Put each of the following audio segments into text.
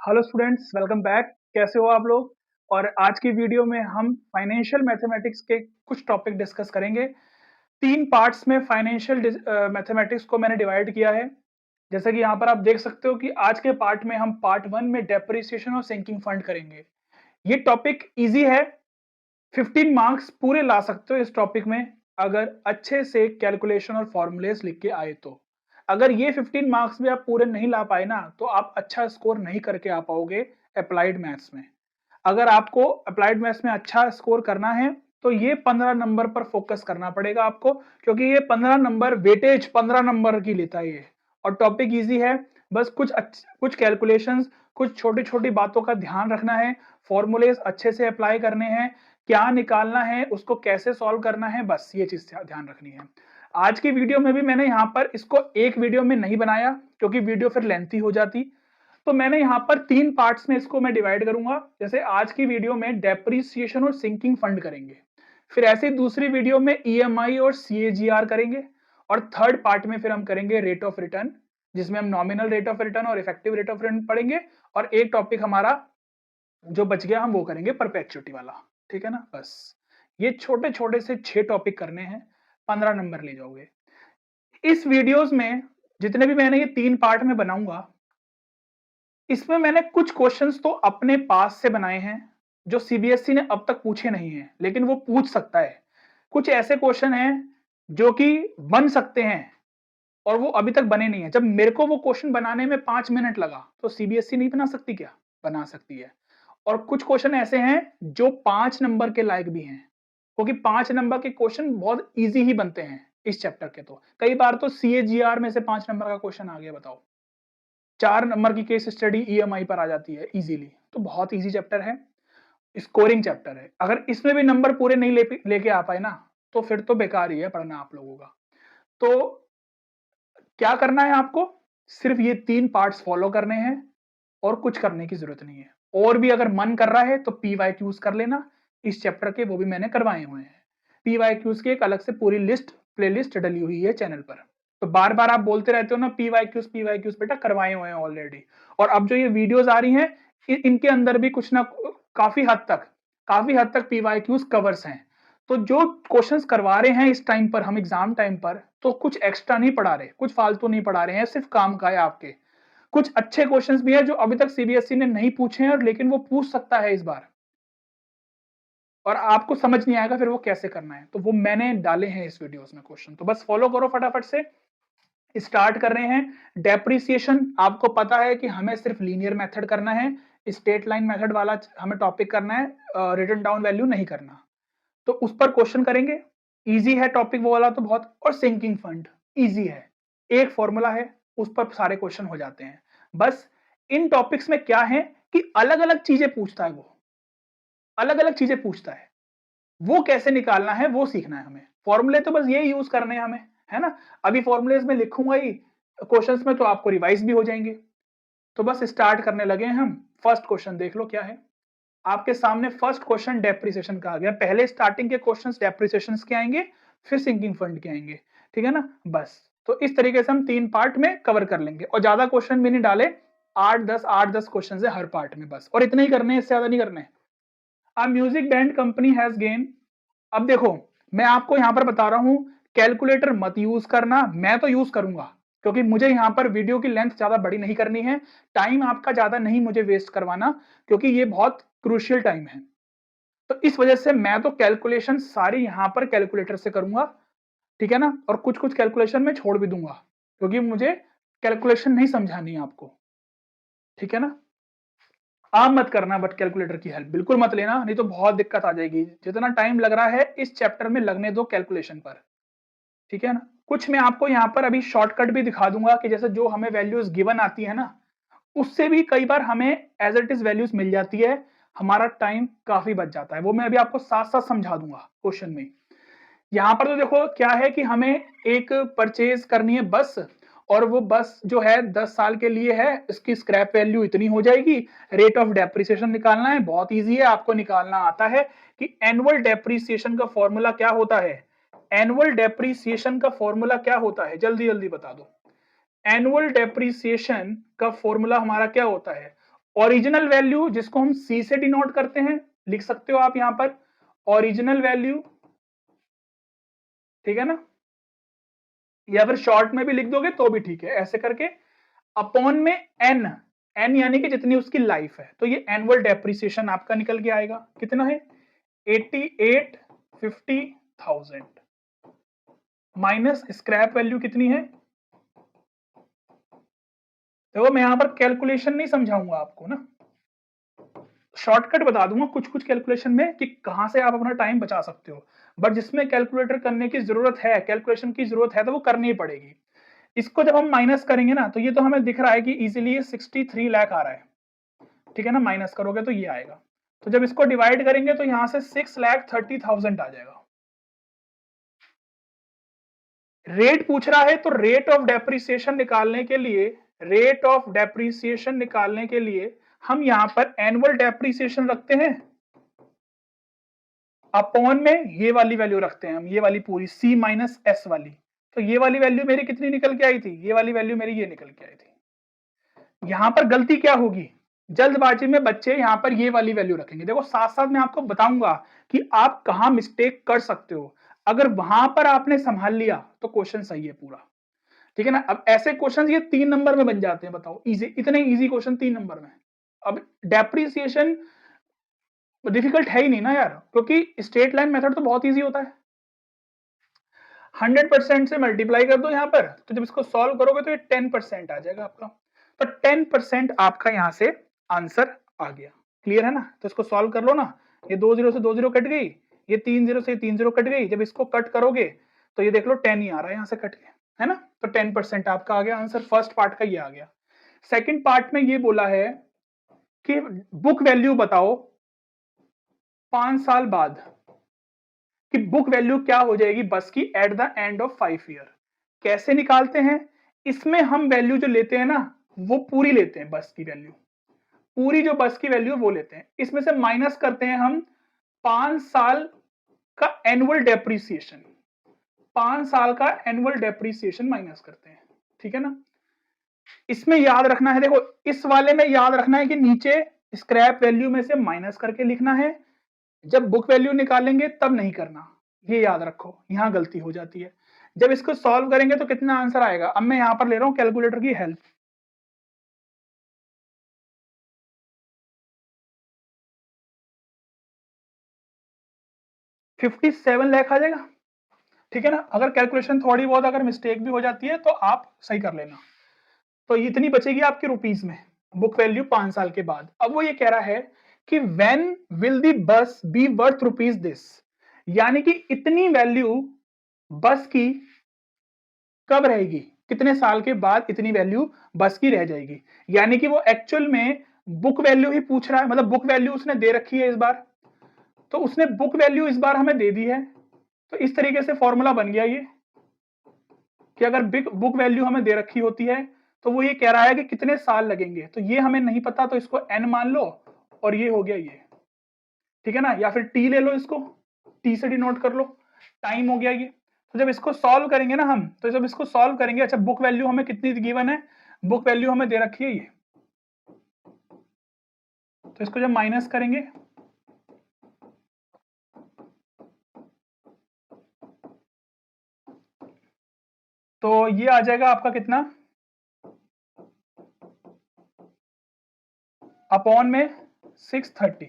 Hello students, welcome back. कैसे हो आप लोग? और आज की वीडियो में हम फाइनेंशियल मैथमेटिक्स के कुछ टॉपिक डिस्कस करेंगे। 3 पार्ट्स में फाइनेंशियल मैथमेटिक्स को मैंने डिवाइड किया है। जैसे कि यहाँ पर आप देख सकते हो कि आज के पार्ट में हम पार्ट 1 में डेप्रिसिएशन और सिंकिंग फंड करेंगे। ये टॉपिक ईज़ी है, 15 मार्क्स पूरे ला सकते हो इस टॉपिक में, अगर अच्छे से कैलकुलेशन और फॉर्मूलेस लिख के आए तो। अगर ये 15 मार्क्स भी आप पूरे नहीं ला पाए ना, तो आप अच्छा स्कोर नहीं करके आ पाओगे अप्लाइड मैथ्स में। अगर आपको अप्लाइड मैथ्स में अच्छा स्कोर करना है, तो ये 15 नंबर पर फोकस करना पड़ेगा आपको, क्योंकि ये 15 नंबर वेटेज 15 नंबर की लेता है ये। और टॉपिक ईजी है, बस कुछ कैलकुलेशंस, कुछ छोटी-छोटी बातों का ध्यान रखना है, फॉर्मूलेस अच्छे से अप्लाई करने हैं, क्या निकालना है, उसको कैसे सॉल्व करना है, बस ये चीज़ ध्यान रखनी है। आज की वीडियो में भी मैंने यहाँ पर इसको एक वीडियो में नहीं बनाया, क्योंकि वीडियो फिर लेंथी हो जाती। तो मैंने यहाँ पर 3 पार्ट्स में इसको मैं डिवाइड करूँगा। जैसे आज की वीडियो में डेप्रिसिएशन और सिंकिंग फंड करेंगे। फिर ऐसे ही दूसरी वीडियो में ईएमआई और सीएजीआर करेंगे। और थर्ड पार्ट में फिर हम करेंगे रेट ऑफ रिटर्न, जिसमें हम नॉमिनल रेट ऑफ रिटर्न और इफेक्टिव रेट ऑफ रिटर्न पढ़ेंगे। और एक टॉपिक हमारा जो बच गया हम वो करेंगे परपेचुइटी वाला। ठीक है ना? बस ये छोटे-छोटे से 6 टॉपिक करने हैं, 15 नंबर ले जाओगे। इस वीडियोस में जितने भी मैंने ये 3 पार्ट में बनाऊँगा, इसमें मैंने कुछ क्वेश्चंस तो अपने पास से बनाए हैं, जो सीबीएसई ने अब तक पूछे नहीं हैं, लेकिन वो पूछ सकता है। कुछ ऐसे क्वेश्चन हैं, जो कि बन सकते हैं और वो अभी तक बने नहीं हैं। जब मेरे को वो क्वेश्चन बनाने में 5 मिनट लगा, तो सीबीएसई नहीं बना सकती क्या? बना सकती है। और कुछ क्वेश्चन ऐसे हैं, जो 5 नंबर के लायक भी हैं, क्योंकि 5 नंबर के क्वेश्चन बहुत ईज़ी ही बनते हैं इस चैप्टर के तो। कई बार तो सीएजीआर में से 5 नंबर का क्वेश्चन आ गया, बताओ। 4 नंबर की केस स्टडी ईएमआई पर आ जाती है इजीली। तो बहुत इजी चैप्टर है, स्कोरिंग चैप्टर है। अगर इसमें भी नंबर पूरे नहीं लेके आ पाए ना, तो फिर तो बेकार ही है पढ़ना आप लोगों का। तो क्या करना है आपको? सिर्फ ये 3 पार्ट्स फॉलो करने हैं और कुछ करने की जरूरत नहीं है। और भी अगर मन कर रहा है तो पीवाईक्यूज कर लेना इस चैप्टर के, वो भी मैंने करवाए हुए हैं। पीवाईक्यूज की एक अलग से पूरी प्लेलिस्ट डली हुई है चैनल पर। तो बार-बार आप बोलते रहते हो ना पीवाईक्यूज बेटा, करवाए हुए हैं ऑलरेडी। और अब जो ये वीडियोस आ रही हैं, इनके अंदर भी कुछ ना काफी हद तक पीवाईक्यूज कवर्स हैं। तो जो क्वेश्चंस करवा रहे हैं इस टाइम पर हम एग्जाम टाइम पर, तो कुछ एक्स्ट्रा नहीं पढ़ा रहे, कुछ फालतू नहीं पढ़ा रहे हैं, सिर्फ काम का है आपके। कुछ अच्छे क्वेश्चंस भी हैं जो अभी तक सीबीएसई ने नहीं पूछे हैं, और लेकिन वो पूछ सकता है इस बार, और आपको समझ नहीं आएगा फिर वो कैसे करना है। तो वो मैंने डाले हैं इस वीडियोस में क्वेश्चन, तो बस फॉलो करो फटाफट से। स्टार्ट कर रहे हैं। डेप्रिसिएशन आपको पता है कि हमें सिर्फ लीनियर मेथड करना है, स्ट्रेट लाइन मेथड वाला हमें टॉपिक करना है, रिटन डाउन वैल्यू नहीं करना। तो उस पर क्वेश्चन करेंगे। इजी है टॉपिक वो वाला तो बहुत। और सिंकिंग फंड इजी है, एक फॉर्मूला है, उस पर सारे क्वेश्चन हो जाते हैं। बस इन टॉपिक्स में क्या है कि अलग अलग चीजें पूछता है, वो अलग अलग चीजें पूछता है, वो कैसे निकालना है वो सीखना है हमें। फॉर्मूले तो बस ये यूज करने हैं हमें, है ना? अभी फॉर्मूले में लिखूंगा ही क्वेश्चंस में, तो आपको रिवाइज भी हो जाएंगे। तो बस स्टार्ट करने लगे हैं हम। फर्स्ट क्वेश्चन देख लो क्या है आपके सामने। फर्स्ट क्वेश्चन डेप्रिसिएशन का आ गया। पहले स्टार्टिंग के क्वेश्चंस डेप्रिसिएशन के आएंगे, फिर सिंकिंग फंड के आएंगे। ठीक है ना? बस तो इस तरीके से हम 3 पार्ट में कवर कर लेंगे, और ज्यादा क्वेश्चन भी नहीं डाले। 8-10 क्वेश्चन है हर पार्ट में, बस। और इतने ही करने हैं, इससे ज्यादा नहीं करने। अ music band company has gain. अब देखो, मैं आपको यहां पर बता रहा हूं, कैलकुलेटर मत यूज करना, मैं तो यूज करूंगा, क्योंकि मुझे यहां पर वीडियो की लेंथ ज्यादा बड़ी नहीं करनी है। टाइम आपका ज्यादा नहीं मुझे वेस्ट करवाना, क्योंकि ये बहुत क्रूशियल टाइम है। तो इस वजह से मैं तो कैलकुलेशन सारी यहां पर कैलकुलेटर से करूंगा। ठीक है ना? और कुछ कुछ कैलकुलेशन में छोड़ भी दूंगा, क्योंकि मुझे कैलकुलेशन नहीं समझानी है आपको। ठीक है ना? आप मत करना बट कैलकुलेटर की हेल्प बिल्कुल मत लेना, नहीं तो बहुत दिक्कत आ जाएगी। जितना टाइम लग रहा है इस चैप्टर में लगने दो कैलकुलेशन पर। ठीक है ना? कुछ मैं आपको यहाँ पर अभी शॉर्टकट भी दिखा दूंगा, कि जैसे जो हमें वैल्यूज गिवन आती है ना, उससे भी कई बार हमें एज इट इज वैल्यूज मिल जाती है, हमारा टाइम काफी बच जाता है। वो मैं अभी आपको साथ साथ समझा दूंगा क्वेश्चन में। यहाँ पर तो देखो क्या है कि हमें एक परचेज करनी है बस, और वो बस जो है 10 साल के लिए है, इसकी स्क्रैप वैल्यू इतनी हो जाएगी। रेट ऑफ डेप्रिसिएशन निकालना है, बहुत इजी है, आपको निकालना आता है कि एनुअल डेप्रिसिएशन का फॉर्मूला क्या होता है। एनुअल डेप्रिसिएशन का फॉर्मूला क्या होता है, जल्दी जल्दी बता दो। एनुअल डेप्रिसिएशन का फॉर्मूला हमारा क्या होता है? ओरिजिनल वैल्यू जिसको हम C से डिनोट करते हैं, लिख सकते हो आप यहां पर ओरिजिनल वैल्यू, ठीक है ना, या फिर शॉर्ट में भी लिख दोगे तो भी ठीक है, ऐसे करके अपॉन में एन, एन यानी कि जितनी उसकी लाइफ है, तो ये एनुअल डेप्रिसिएशन आपका निकल के आएगा, कितना है 88,50,000 माइनस स्क्रैप वैल्यू कितनी है। देखो मैं यहां पर कैलकुलेशन नहीं समझाऊंगा आपको ना, शॉर्टकट बता दूंगा कुछ कुछ कैलकुलेशन में कि कहां से आप अपना टाइम बचा सकते हो, बट जिसमें कैलकुलेटर करने की जरूरत है, कैलकुलेशन की जरूरत है, तो वो करनी ही पड़ेगी। इसको जब हम माइनस करेंगे ना, तो ये तो हमें दिख रहा है कि इजीली 63 लाख आ रहा है, ठीक है ना, माइनस करोगे तो ये आएगा। तो जब इसको डिवाइड करेंगे तो यहां से 6,30,000 आ जाएगा। रेट पूछ रहा है, तो रेट ऑफ डेप्रिसिएशन निकालने के लिए, रेट ऑफ डेप्रिसिएशन निकालने के लिए हम यहां पर एनुअल डेप्रिसिएशन रखते हैं, अपॉन में ये वाली वैल्यू रखते हैं हम, ये वाली पूरी C माइनस S वाली। तो ये वाली वैल्यू मेरी कितनी निकल के आई थी, ये वाली वैल्यू मेरी ये निकल के आई थी। यहां पर गलती क्या होगी, जल्दबाजी में बच्चे यहां पर ये वाली वैल्यू रखेंगे। देखो साथ साथ मैं आपको बताऊंगा कि आप कहां मिस्टेक कर सकते हो, अगर वहां पर आपने संभाल लिया तो क्वेश्चन सही है पूरा, ठीक है ना। अब ऐसे क्वेश्चन ये 3 नंबर में बन जाते हैं, बताओ इजी, इतने इजी क्वेश्चन 3 नंबर में। अब डेप्रिसिएशन डिफिकल्ट है ही नहीं ना यार, क्योंकि स्ट्रेट लाइन मेथड तो बहुत इजी होता है। 100% से मल्टीप्लाई कर दो यहाँ पर, तो जब इसको सॉल्व करोगे तो ये 10% आ जाएगा आपका, तो 10% आपका यहाँ से आंसर आ गया। क्लियर है ना, तो इसको सॉल्व कर लो ना, ये 2 0 से 2 0 कट गई, ये 3 0 से 3 0 कट गई, जब इसको कट करोगे तो ये देख लो 10 ही आ रहा है यहाँ से कट के, है ना, तो 10% आपका आ गया आंसर। फर्स्ट पार्ट का ये आ गया। सेकेंड पार्ट में ये बोला है कि बुक वैल्यू बताओ 5 साल बाद, कि बुक वैल्यू क्या हो जाएगी बस की eight the end of 5 year. कैसे निकालते हैं, इसमें हम वैल्यू जो लेते हैं ना, वो पूरी लेते हैं, बस की वैल्यू, पूरी जो बस की वैल्यू वो लेते हैं, इसमें से माइनस करते हैं हम 5 साल का एनुअल डेप्रिसिएशन, 5 साल का एनुअल डेप्रिसिएशन माइनस करते हैं, ठीक है ना। इसमें याद रखना है, देखो इस वाले में याद रखना है कि नीचे स्क्रैप वैल्यू में से माइनस करके लिखना है, जब बुक वैल्यू निकालेंगे तब नहीं करना, ये याद रखो, यहां गलती हो जाती है। जब इसको सॉल्व करेंगे तो कितना आंसर आएगा, अब मैं यहां पर ले रहा हूं कैलकुलेटर की हेल्प। 57 लाख आ जाएगा, ठीक है ना। अगर कैलकुलेशन थोड़ी बहुत अगर मिस्टेक भी हो जाती है तो आप सही कर लेना। तो इतनी बचेगी आपके रुपीस में बुक वैल्यू 5 साल के बाद। अब वो ये कह रहा है कि when will the bus B worth rupees this, यानी कि इतनी वैल्यू बस की कब रहेगी, कितने साल के बाद इतनी वैल्यू बस की रह जाएगी। यानी कि वो एक्चुअल में बुक वैल्यू ही पूछ रहा है, मतलब बुक वैल्यू उसने दे रखी है इस बार, तो उसने बुक वैल्यू इस बार हमें दे दी है। तो इस तरीके से फॉर्मूला बन गया ये, कि अगर बिग बुक वैल्यू हमें दे रखी होती है तो वो ये कह रहा है कि कितने साल लगेंगे, तो ये हमें नहीं पता, तो इसको एन मान लो, और ये हो गया ये, ठीक है ना, या फिर टी ले लो, इसको टी से डिनोट कर लो, टाइम हो गया ये। तो जब इसको सॉल्व करेंगे ना हम, तो जब इसको सॉल्व करेंगे, अच्छा बुक वैल्यू हमें कितनी गिवन है, बुक वैल्यू हमें दे रखी है ये, तो इसको जब माइनस करेंगे तो ये आ जाएगा आपका कितना, अपॉन में 630,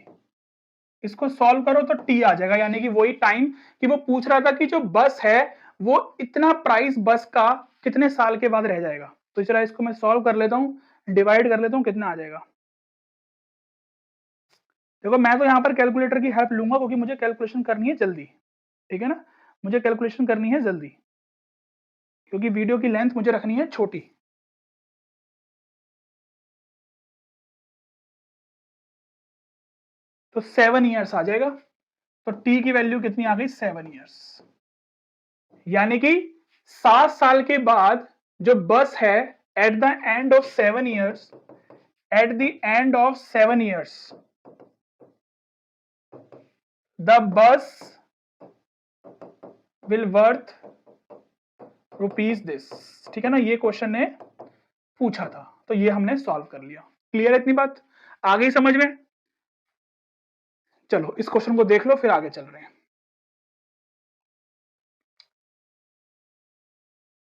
इसको सॉल्व करो तो टी आ जाएगा, यानी कि वही टाइम, कि वो पूछ रहा था कि जो बस है वो इतना प्राइस बस का कितने साल के बाद रह जाएगा। तो चला इसको मैं सॉल्व कर लेता हूं, डिवाइड कर लेता हूं, कितना आ जाएगा। देखो मैं तो यहां पर कैलकुलेटर की हेल्प लूंगा, क्योंकि मुझे कैलकुलेशन करनी है जल्दी, ठीक है ना, मुझे कैलकुलेशन करनी है जल्दी, क्योंकि वीडियो की लेंथ मुझे रखनी है छोटी। तो 7 ईयर्स आ जाएगा, तो टी की वैल्यू कितनी आ गई, 7 ईयर्स, यानी कि 7 साल के बाद जो बस है, at the end of 7 years, at the end of 7 years the bus will worth rupees this, ठीक है ना, ये क्वेश्चन ने पूछा था, तो ये हमने सॉल्व कर लिया। क्लियर है इतनी बात। आ गई समझ में? चलो इस क्वेश्चन को देख लो, फिर आगे चल रहे हैं।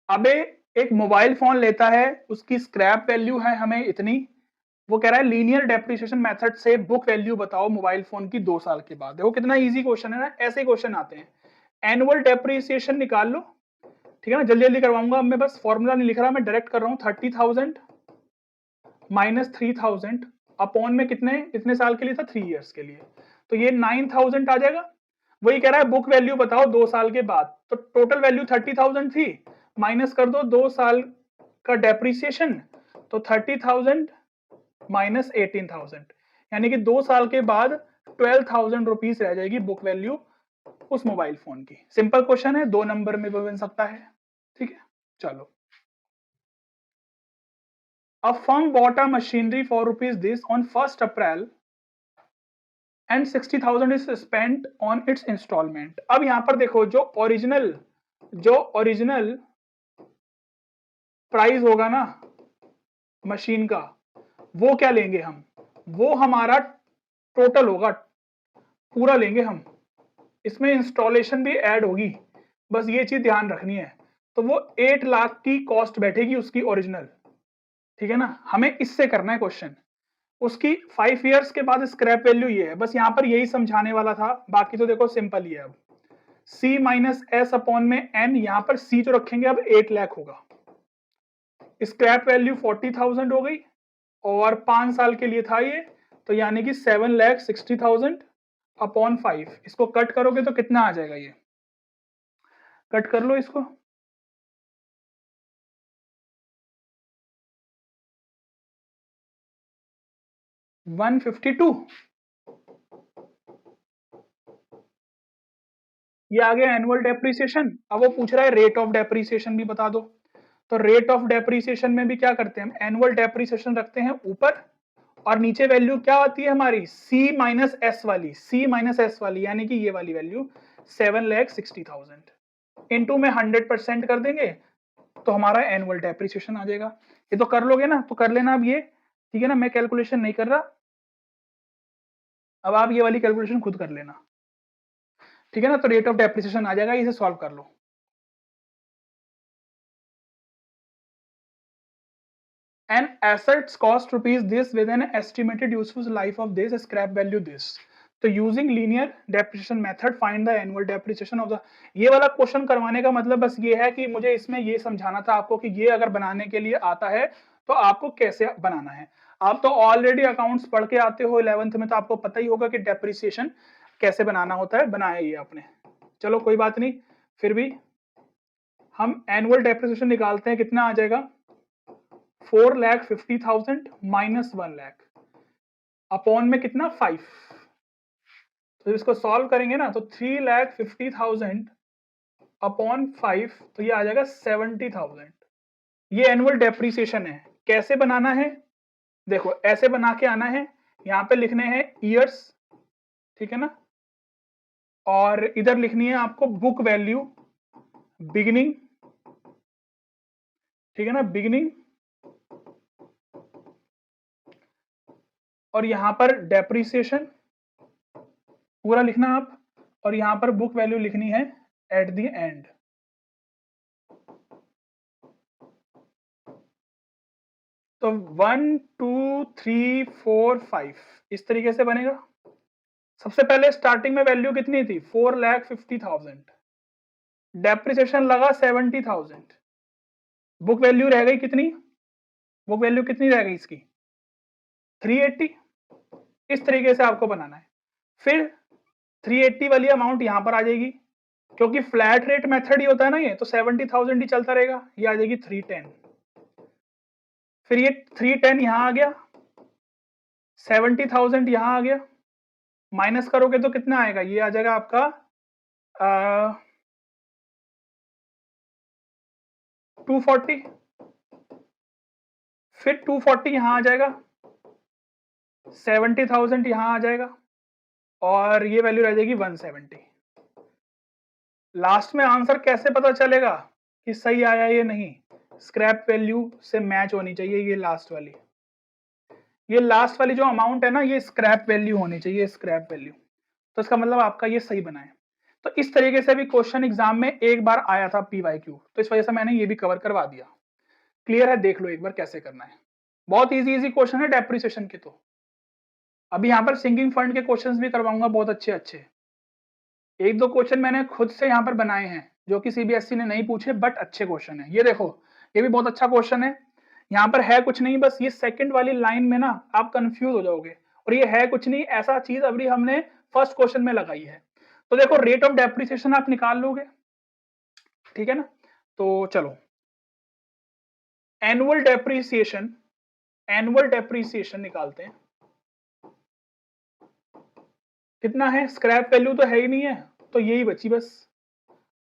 अबे एक मोबाइल फोन लेता है, उसकी स्क्रैप वैल्यू है हमें इतनी, वो कह रहा है लीनियर डेप्रिसिएशन मेथड से बुक वैल्यू बताओ मोबाइल फोन की 2 साल के बाद। देखो कितना इजी क्वेश्चन है ना, ऐसे क्वेश्चन आते हैं। एनुअल डेप्रिसिएशन निकाल लो, ठीक है ना, जल्दी जल्दी करवाऊंगा। अब मैं बस फॉर्मूला नहीं लिख रहा, मैं डायरेक्ट कर रहा हूँ। 30,000 माइनस 3,000 अपॉन में कितने साल के लिए था, 3 इयर्स के लिए, तो ये 9,000 आ जाएगा। वही कह रहा है बुक वैल्यू बताओ 2 साल के बाद, तो टोटल वैल्यू 30,000 थी, माइनस कर दो 2 साल का डेप्रिसिएशन, तो 30,000 माइनस 18,000, यानी कि 2 साल के बाद 12,000 रुपीज रह जाएगी बुक वैल्यू उस मोबाइल फोन की। सिंपल क्वेश्चन है, 2 नंबर में भी बन सकता है, ठीक है। चलो, a firm bought a machinery for rupees this on 1st April and 60,000 is spent on its installment। अब यहां पर देखो जो ओरिजिनल प्राइस होगा ना मशीन का, वो क्या लेंगे हम, वो हमारा टोटल होगा, पूरा लेंगे हम, इसमें इंस्टॉलेशन भी ऐड होगी, बस ये चीज ध्यान रखनी है। तो वो 8 लाख की कॉस्ट बैठेगी उसकी ओरिजिनल, ठीक है ना। हमें इससे करना है क्वेश्चन, उसकी 5 इयर्स के बाद स्क्रैप वैल्यू ये है, बस यहां पर यही समझाने वाला था, बाकी तो देखो सिंपल ही है। अब C माइनस एस अपॉन में n, यहां पर C जो रखेंगे अब 8 लाख होगा, स्क्रैप वैल्यू 40,000 हो गई, और 5 साल के लिए था ये, तो यानी कि 7,60,000 अपॉन 5, इसको कट करोगे तो कितना आ जाएगा, ये कट कर लो इसको, 152, ये आ गया एनुअल डेप्रिसिएशन। अब वो पूछ रहा है रेट ऑफ डेप्रिसिएशन भी बता दो, तो रेट ऑफ डेप्रिसिएशन में भी क्या करते हैं हम, एनुअल डेप्रिसिएशन रखते हैं ऊपर, और नीचे वैल्यू क्या आती है हमारी, C माइनस एस वाली, C माइनस एस वाली, यानी कि ये वाली वैल्यू 7,60,000 इनटू में 100% कर देंगे, तो हमारा एनुअल डेप्रिसिएशन आ जाएगा। ये तो कर लोगे ना, तो कर लेना अब ये, ठीक है ना, मैं कैलकुलेशन नहीं कर रहा, अब आप ये वाली कैलकुलेशन खुद कर लेना, ठीक है ना। तो रेट ऑफ डेप्रिसिएशन आ जाएगा, इसे सॉल्व कर लो। An assets cost rupees this with an estimated useful life of this, scrap value this, तो using linear depreciation method find the annual depreciation of the. ये वाला क्वेश्चन करवाने का मतलब बस ये है कि मुझे इसमें ये समझाना था आपको कि ये अगर बनाने के लिए आता है तो आपको कैसे बनाना है। आप तो ऑलरेडी अकाउंट्स पढ़ के आते हो 11th में, तो आपको पता ही होगा कि डेप्रिसिएशन कैसे बनाना होता है, बनाया ये आपने। चलो कोई बात नहीं, फिर भी हम एनुअल डेप्रिसिएशन निकालते हैं, कितना आ जाएगा, 4,50,000 माइनस 1 लाख अपॉन में कितना 5, तो इसको सॉल्व करेंगे ना, तो 3,50,000 अपॉन 5, तो ये आ जाएगा 70,000। ये एनुअल डेप्रिसिएशन है। कैसे बनाना है, देखो ऐसे बना के आना है, यहाँ पे लिखने हैं ईयर्स, ठीक है ना, और इधर लिखनी है आपको बुक वैल्यू बिगिनिंग, ठीक है ना, बिगिनिंग, और यहां पर डेप्रिसिएशन पूरा लिखना आप, और यहां पर बुक वैल्यू लिखनी है एट द एंड। तो 1 2 3 4 5 इस तरीके से बनेगा। सबसे पहले स्टार्टिंग में वैल्यू कितनी थी, 4,50,000, डेप्रिसिएशन लगा 70,000, बुक वैल्यू रह गई कितनी, बुक वैल्यू कितनी रह गई इसकी 380। इस तरीके से आपको बनाना है। फिर 380 वाली अमाउंट यहां पर आ जाएगी, क्योंकि फ्लैट रेट मेथड ही होता है ना ये, तो 70,000 ही चलता रहेगा, ये आ जाएगी 310। फिर ये 310 यहां आ गया, 70,000 यहां आ गया, माइनस करोगे तो कितना आएगा, ये आ जाएगा आपका 240। फिर 240 यहां आ जाएगा, 70,000 यहां आ जाएगा, और ये वैल्यू रह जाएगी 170। लास्ट में आंसर कैसे पता चलेगा कि सही आया ये नहीं, स्क्रैप वैल्यू से मैच होनी चाहिए ये लास्ट वाली, ये लास्ट वाली जो अमाउंट है ना, ये स्क्रैप वैल्यू होनी चाहिए, स्क्रैप वैल्यू। तो इसका मतलब आपका ये सही बना है। तो इस तरीके से भी क्वेश्चन एग्जाम में एक बार आया था PYQ, तो इस वजह से मैंने ये भी कवर करवा दिया। क्लियर है? देख लो एक बार कैसे करना है। बहुत इजी क्वेश्चन है डेप्रिसिएशन के। तो अभी यहाँ पर सिंकिंग फंड के क्वेश्चंस भी करवाऊंगा बहुत अच्छे अच्छे। एक दो क्वेश्चन मैंने खुद से यहाँ पर बनाए हैं जो कि CBSE ने नहीं पूछे, बट अच्छे क्वेश्चन है। ये देखो, ये भी बहुत अच्छा क्वेश्चन है। यहाँ पर है कुछ नहीं, बस ये सेकंड वाली लाइन में ना आप कंफ्यूज हो जाओगे, और ये है कुछ नहीं, ऐसा चीज अभी हमने फर्स्ट क्वेश्चन में लगाई है। तो देखो, रेट ऑफ डेप्रिसिएशन आप निकाल लोगे, ठीक है ना? तो चलो, एनुअल डेप्रिसिएशन निकालते हैं। कितना है? स्क्रैप वैल्यू तो है ही नहीं है, तो यही बची बस।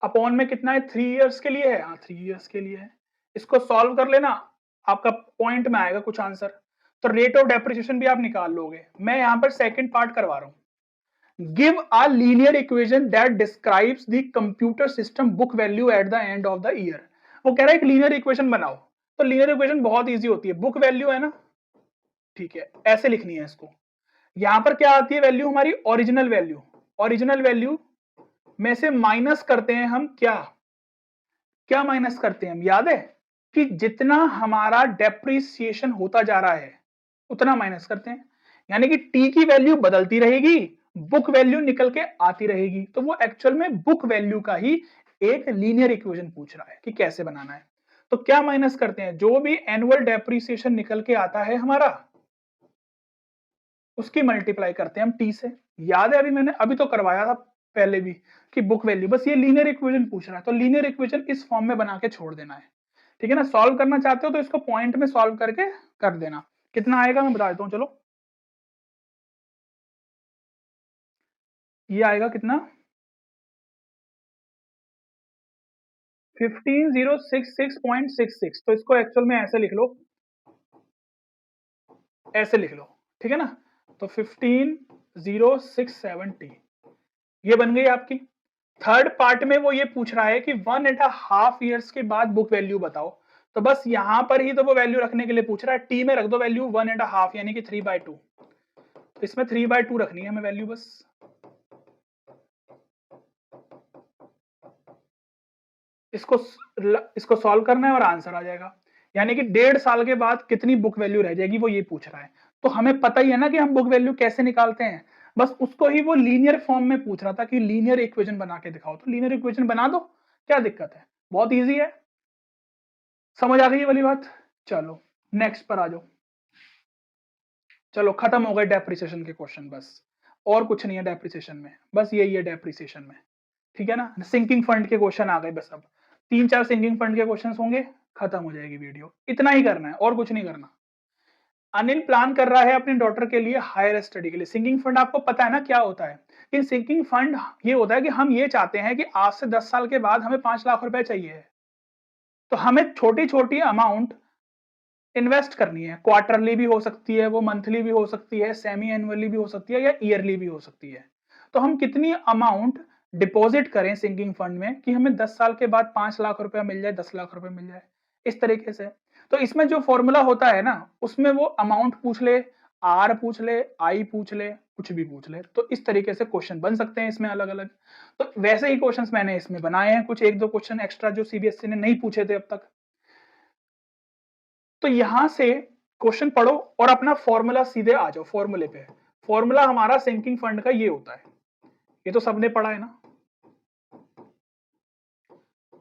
अपॉन में कितना है? 3 इयर्स के लिए है। हाँ, 3 इयर्स के लिए है। इसको सॉल्व कर लेना, आपका पॉइंट में आएगा कुछ आंसर। तो रेट ऑफ डेप्रिसिएशन भी आप निकाल लोगे। मैं यहां पर सेकंड पार्ट करवा रहा हूं। Give a linear equation that describes the computer system book value eight the end of the year. वो कह रहा है एक लीनियर इक्वेशन बनाओ। तो लीनियर इक्वेशन बहुत ईजी होती है। बुक वैल्यू है ना, ठीक है, ऐसे लिखनी है इसको। यहां पर क्या आती है वैल्यू? हमारी ओरिजिनल वैल्यू। ओरिजिनल वैल्यू में से माइनस करते हैं हम क्या? क्या माइनस करते हैं हम? याद है कि जितना हमारा डेप्रिसिएशन होता जा रहा है उतना माइनस करते हैं। यानी कि टी की वैल्यू बदलती रहेगी, बुक वैल्यू निकल के आती रहेगी। तो वो एक्चुअल में बुक वैल्यू का ही एक लीनियर इक्वेशन पूछ रहा है कि कैसे बनाना है। तो क्या माइनस करते हैं? जो भी एनुअल डेप्रिसिएशन निकल के आता है हमारा, उसकी मल्टीप्लाई करते हैं हम टी से। याद है, मैंने अभी तो करवाया था पहले भी कि बुक वैल्यू, बस ये लीनियर इक्वेशन पूछ रहा है। तो लीनियर इक्वेशन इस फॉर्म में बना के छोड़ देना है, ठीक है ना? सॉल्व करना चाहते हो तो इसको पॉइंट में सॉल्व करके कर देना। कितना आएगा मैं बता देता हूं, चलो। ये आएगा कितना? 15066.66। तो इसको एक्चुअल में ऐसे लिख लो, ऐसे लिख लो, ठीक है ना? तो 15067T ये बन गई आपकी। थर्ड पार्ट में वो ये पूछ रहा है कि 1.5 ईयर्स के बाद बुक वैल्यू बताओ। तो बस यहां पर ही तो वो वैल्यू रखने के लिए पूछ रहा है। टी में रख दो वैल्यू 1.5 यानी कि 3/2। तो इसमें 3/2 रखनी है हमें वैल्यू बस। इसको सॉल्व करना है और आंसर आ जाएगा। यानी कि 1.5 साल के बाद कितनी बुक वैल्यू रह जाएगी, वो ये पूछ रहा है। तो हमें पता ही है ना कि हम बुक वैल्यू कैसे निकालते हैं। बस उसको ही वो लीनियर फॉर्म में पूछ रहा था कि लीनियर इक्वेशन बना के दिखाओ। तो लीनियर इक्वेशन बना दो, क्या दिक्कत है? बहुत ईजी है। समझ आ गई ये वाली बात? चलो नेक्स्ट पर आ जाओ। चलो खत्म हो गए डेप्रिसिएशन के क्वेश्चन बस। और कुछ नहीं है डेप्रिसिएशन में, बस यही है डेप्रिसिएशन में, ठीक है ना? सिंकिंग फंड के क्वेश्चन आ गए बस। अब 3-4 सिंकिंग फंड के क्वेश्चन होंगे, खत्म हो जाएगी वीडियो। इतना ही करना है और कुछ नहीं करना। अनिल प्लान कर रहा है अपने डॉटर के लिए हायर स्टडी के लिए। सिंकिंग फंड आपको पता है ना क्या होता है? कि सिंकिंग फंड ये होता है कि हम ये चाहते हैं कि आज से 10 साल के बाद हमें 5 लाख रुपए चाहिए, तो हमें छोटी छोटी अमाउंट इन्वेस्ट करनी है। क्वार्टरली भी हो सकती है, वो मंथली भी हो सकती है, सेमी एनुअली भी हो सकती है, या ईयरली भी हो सकती है। तो हम कितनी अमाउंट डिपॉजिट करें सिंकिंग फंड में कि हमें 10 साल के बाद 5 लाख रुपया मिल जाए, 10 लाख रुपए मिल जाए, इस तरीके से। तो इसमें जो फॉर्मूला होता है ना, उसमें वो अमाउंट पूछ ले, आर पूछ ले, आई पूछ ले, कुछ भी पूछ ले, तो इस तरीके से क्वेश्चन बन सकते हैं इसमें अलग अलग। तो वैसे ही क्वेश्चंस मैंने इसमें बनाए हैं, कुछ एक दो क्वेश्चन एक्स्ट्रा जो CBSE ने नहीं पूछे थे अब तक। तो यहां से क्वेश्चन पढ़ो और अपना फॉर्मूला सीधे आ जाओ फॉर्मूले पे। फॉर्मूला हमारा सिंकिंग फंड का ये होता है, ये तो सबने पढ़ा है ना,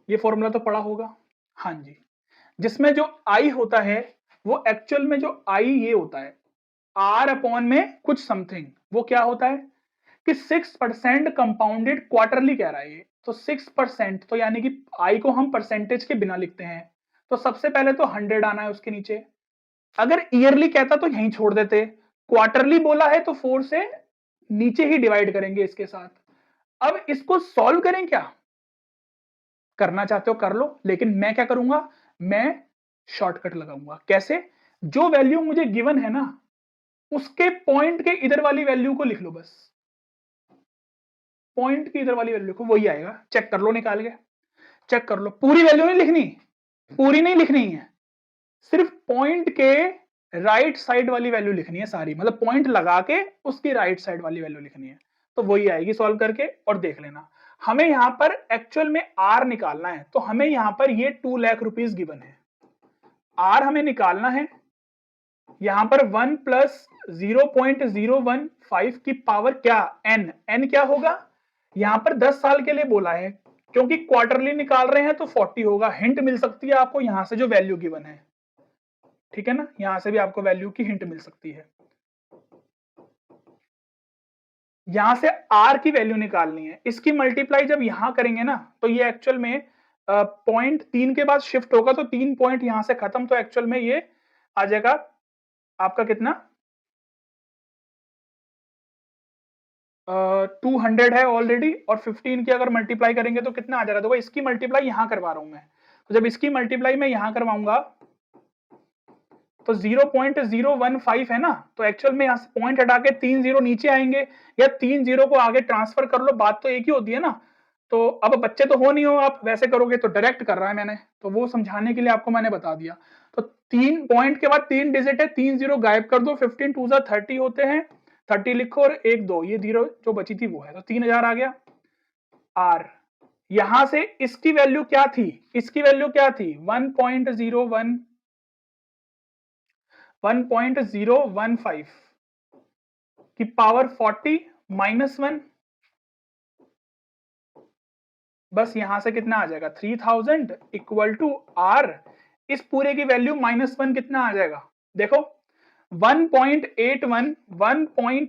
ये फॉर्मूला तो पढ़ा होगा। हाँ जी, जिसमें जो आई होता है वो एक्चुअल में जो आई ये होता है आर अपॉन में कुछ समथिंग। वो क्या होता है कि 6% कंपाउंडेड क्वार्टरली कह रहा है ये। तो 6%, तो यानी कि आई को हम परसेंटेज के बिना लिखते हैं। तो सबसे पहले तो 100 आना है उसके नीचे। अगर ईयरली कहता तो यहीं छोड़ देते, क्वार्टरली बोला है तो 4 से नीचे ही डिवाइड करेंगे इसके साथ। अब इसको सॉल्व करें, क्या करना चाहते हो कर लो, लेकिन मैं क्या करूंगा, मैं शॉर्टकट लगाऊंगा। कैसे? जो वैल्यू मुझे गिवन है ना, उसके पॉइंट के इधर वाली वैल्यू को लिख लो बस। पॉइंट की इधर वाली वैल्यू को, वही आएगा। चेक कर लो निकाल के, चेक कर लो। पूरी वैल्यू नहीं लिखनी, पूरी नहीं लिखनी है, सिर्फ पॉइंट के राइट साइड वाली वैल्यू लिखनी है सारी, मतलब पॉइंट लगा के उसकी राइट साइड वाली वैल्यू लिखनी है, तो वही आएगी सॉल्व करके और देख लेना। हमें यहाँ पर एक्चुअल में आर निकालना है, तो हमें यहाँ पर ये 2 लाख रुपीज गिवन है, आर हमें निकालना है। यहाँ पर 1 प्लस 0.015 की पावर क्या, एन, एन क्या होगा, यहाँ पर 10 साल के लिए बोला है, क्योंकि क्वार्टरली निकाल रहे हैं तो 40 होगा। हिंट मिल सकती है आपको यहां से जो वैल्यू गिवन है, ठीक है ना, यहां से भी आपको वैल्यू की हिंट मिल सकती है। यहां से आर की वैल्यू निकालनी है, इसकी मल्टीप्लाई जब यहां करेंगे ना तो ये एक्चुअल में पॉइंट 3 के बाद शिफ्ट होगा, तो 3 पॉइंट यहां से खत्म, तो एक्चुअल में ये आ जाएगा आपका कितना, 200 है ऑलरेडी, और 15 की अगर मल्टीप्लाई करेंगे तो कितना आ जाएगा, देखो इसकी मल्टीप्लाई यहां करवा रहा हूं मैं, तो जब इसकी मल्टीप्लाई मैं यहां करवाऊंगा तो 0.015 है ना, तो एक्चुअल में यहां से पॉइंट हटा के 3 जीरो नीचे आएंगे, या 3 जीरो को आगे ट्रांसफर कर लो, बात तो एक ही होती है ना। तो अब बच्चे तो हो नहीं हो, आप वैसे करोगे तो डायरेक्ट कर रहा है मैंने, तो वो समझाने के लिए आपको मैंने बता दिया। तो 3 पॉइंट के बाद 3 डिजिट है, 3 जीरो गायब कर दो, 15 टू 30 होते हैं, 30 लिखो और 1 2 ये जीरो जो बची थी वो है, तो 3000 आ गया आर। यहां से इसकी वैल्यू क्या थी, इसकी वैल्यू क्या थी 1.015 की पावर 40 -1, बस यहां से कितना आ जाएगा 3000 इक्वल टू आर, इस पूरे की वैल्यू -1 कितना आ जाएगा, देखो 1.81 -1।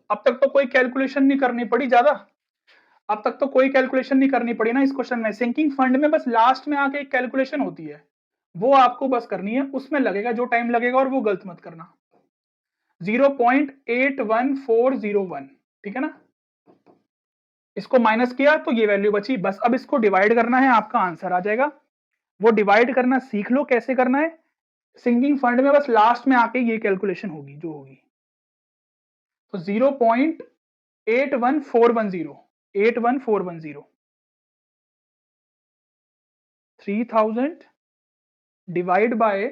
अब तक तो कोई कैलकुलेशन नहीं करनी पड़ी ज्यादा, अब तक तो कोई कैलकुलेशन नहीं करनी पड़ी ना इस क्वेश्चन में। सिंकिंग फंड में बस लास्ट में आके एक कैलकुलेशन होती है, वो आपको बस करनी है, उसमें लगेगा जो टाइम लगेगा, और वो गलत मत करना। 0.81401, ठीक है ना, इसको माइनस किया तो ये वैल्यू बची, बस अब इसको डिवाइड करना है, आपका आंसर आ जाएगा। वो डिवाइड करना सीख लो कैसे करना है, सिंकिंग फंड में बस लास्ट में आके ये कैलकुलेशन होगी जो होगी। तो 0.81410 3000 डिवाइड बाय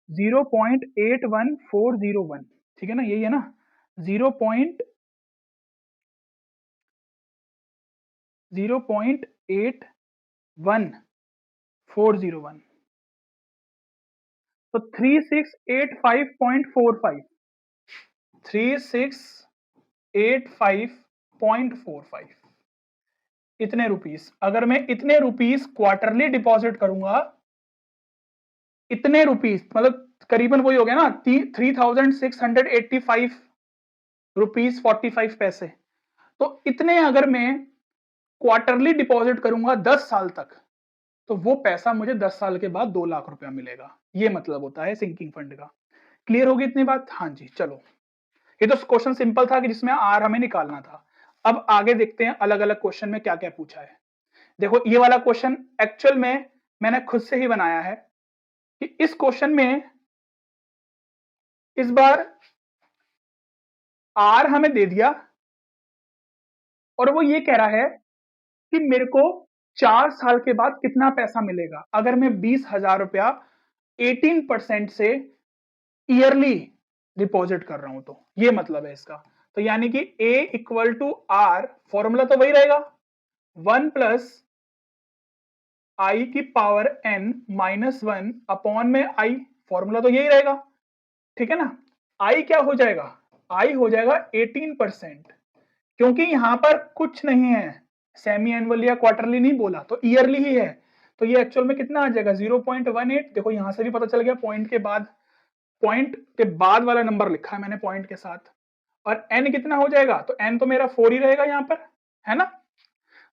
0.81401, ठीक है ना, यही है ना, 0.81401, तो 3685.45, 3685.45 इतने रुपीस। अगर मैं इतने रुपीस क्वार्टरली डिपॉजिट करूंगा, इतने रुपीस मतलब करीबन वही हो गया ना 3685 रुपीस 45 पैसे, तो इतने अगर मैं क्वार्टरली डिपॉजिट करूंगा 10 साल तक, तो वो पैसा मुझे 10 साल के बाद 2 लाख रुपया मिलेगा, ये मतलब होता है सिंकिंग फंड का। क्लियर होगी इतनी बात, हाँ जी। चलो, ये तो क्वेश्चन सिंपल था कि जिसमें आर हमें निकालना था। अब आगे देखते हैं अलग अलग क्वेश्चन में क्या क्या पूछा है। देखो ये वाला क्वेश्चन एक्चुअल में मैंने खुद से ही बनाया है, कि इस क्वेश्चन में इस बार आर हमें दे दिया, और वो ये कह रहा है कि मेरे को 4 साल के बाद कितना पैसा मिलेगा अगर मैं 20,000 रुपया 18% से ईयरली डिपॉजिट कर रहा हूं, तो ये मतलब है इसका। तो यानी कि A equal to R, formula तो वही रहेगा 1 प्लस आई की पावर n -1 अपॉन में आई, फॉर्मूला तो यही रहेगा, ठीक है ना। आई क्या हो जाएगा, आई हो जाएगा 18%, क्योंकि यहां पर कुछ नहीं है, सेमी एनुअल या क्वार्टरली नहीं बोला, तो ईयरली ही है, तो ये एक्चुअल में कितना आ जाएगा 0.18। देखो यहां से भी पता चल गया, पॉइंट के बाद वाला नंबर लिखा है मैंने पॉइंट के साथ, और n कितना हो जाएगा, तो n तो मेरा 4 ही रहेगा यहाँ पर, है ना।